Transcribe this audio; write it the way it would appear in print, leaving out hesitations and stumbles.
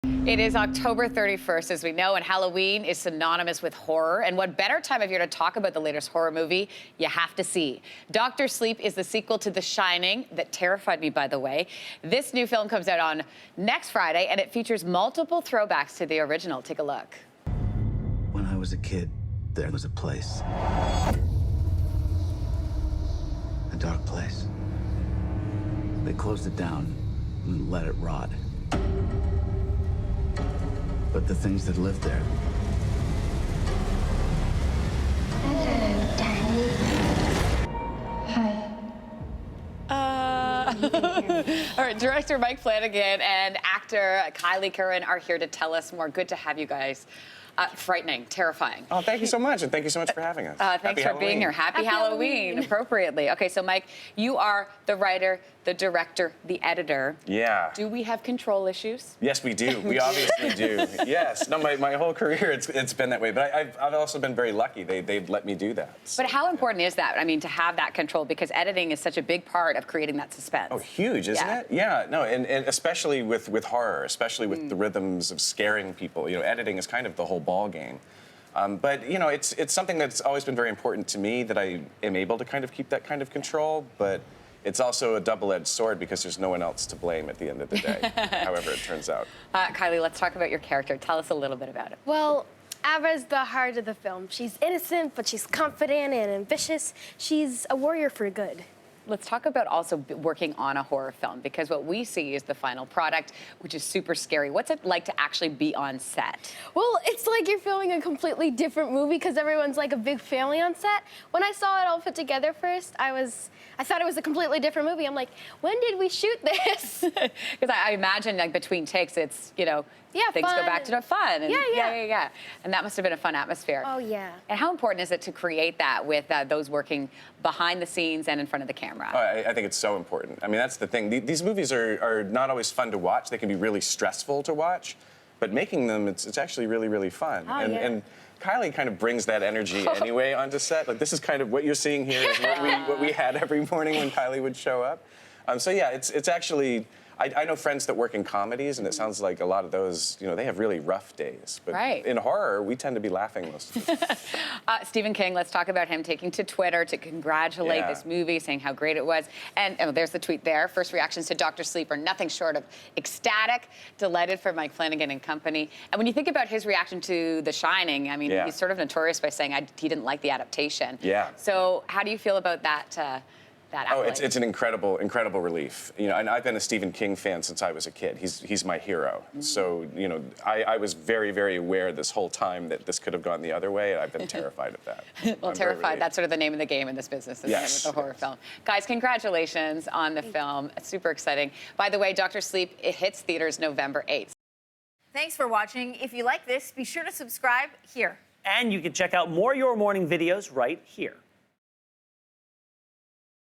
It is October 31st, as we know, and Halloween is synonymous with horror. And what better time of year to talk about the latest horror movie you have to see? Dr. Sleep is the sequel to The Shining that terrified me, by the way. This new film comes out on next Friday, and it features multiple throwbacks to the original. Take a look. When I was a kid, there was a place. A dark place. They closed it down and let it rot. But the things that lived there. Hello, Danny. Hi. All right, director Mike Flanagan and actor Kyleigh Curran are here to tell us more. Good to have you guys. Frightening, terrifying. Oh, thank you so much, and thank you so much for having us. Thanks for being here. Happy Halloween, appropriately. Okay, so Mike, you are the writer, the director, the editor. Yeah. Do we have control issues? Yes, we do. We obviously do. Yes. No, my whole career, it's been that way. But I've also been very lucky. They've let me do that. So, but how important is that? I mean, to have that control, because editing is such a big part of creating that suspense. Oh, huge, isn't it? Yeah. No, and especially with horror, especially with the rhythms of scaring people. You know, editing is kind of the whole ball game. But you know, it's something that's always been very important to me, that I am able to kind of keep that kind of control. But it's also a double-edged sword because there's no one else to blame at the end of the day, however it turns out. Kyleigh, let's talk about your character. Tell us a little bit about it. Well, Ava's the heart of the film. She's innocent, but she's confident and ambitious. She's a warrior for good. Let's talk about also working on a horror film, because what we see is the final product, which is super scary. What's it like to actually be on set? Well, it's like you're filming a completely different movie because everyone's like a big family on set. When I saw it all put together first, I thought it was a completely different movie. I'm like, when did we shoot this? Because I imagine, like, between takes, it's, you know, things fun. go back to the fun. And Yeah. And that must have been a fun atmosphere. Oh, yeah. And how important is it to create that with those working behind the scenes and in front of the camera? Oh, I think it's so important. I mean, that's the thing. These movies are not always fun to watch. They can be really stressful to watch. But making them, it's actually really, really fun. Oh, And Kyleigh kind of brings that energy anyway onto set. Like, this is kind of what you're seeing here is what we had every morning when Kyleigh would show up. So yeah, it's actually, I know friends that work in comedies, and it sounds like a lot of those, you know, they have really rough days. But in horror, we tend to be laughing most of the time. Stephen King, let's talk about him taking to Twitter to congratulate this movie, saying how great it was. And there's the tweet there. First reactions to Dr. Sleep are nothing short of ecstatic, delighted for Mike Flanagan and company. And when you think about his reaction to The Shining, I mean, he's sort of notorious by saying he didn't like the adaptation. Yeah. So how do you feel about that? Oh, it's an incredible relief. You know, and I've been a Stephen King fan since I was a kid. He's my hero. So, you know, I was very, very aware this whole time that this could have gone the other way, and I've been terrified of that. Well, terrified, that's sort of the name of the game in this business, isn't it, with the horror film. Guys, congratulations on the film. It's super exciting. By the way, Dr. Sleep, it hits theaters November 8th. Thanks for watching. If you like this, be sure to subscribe here. And you can check out more Your Morning videos right here.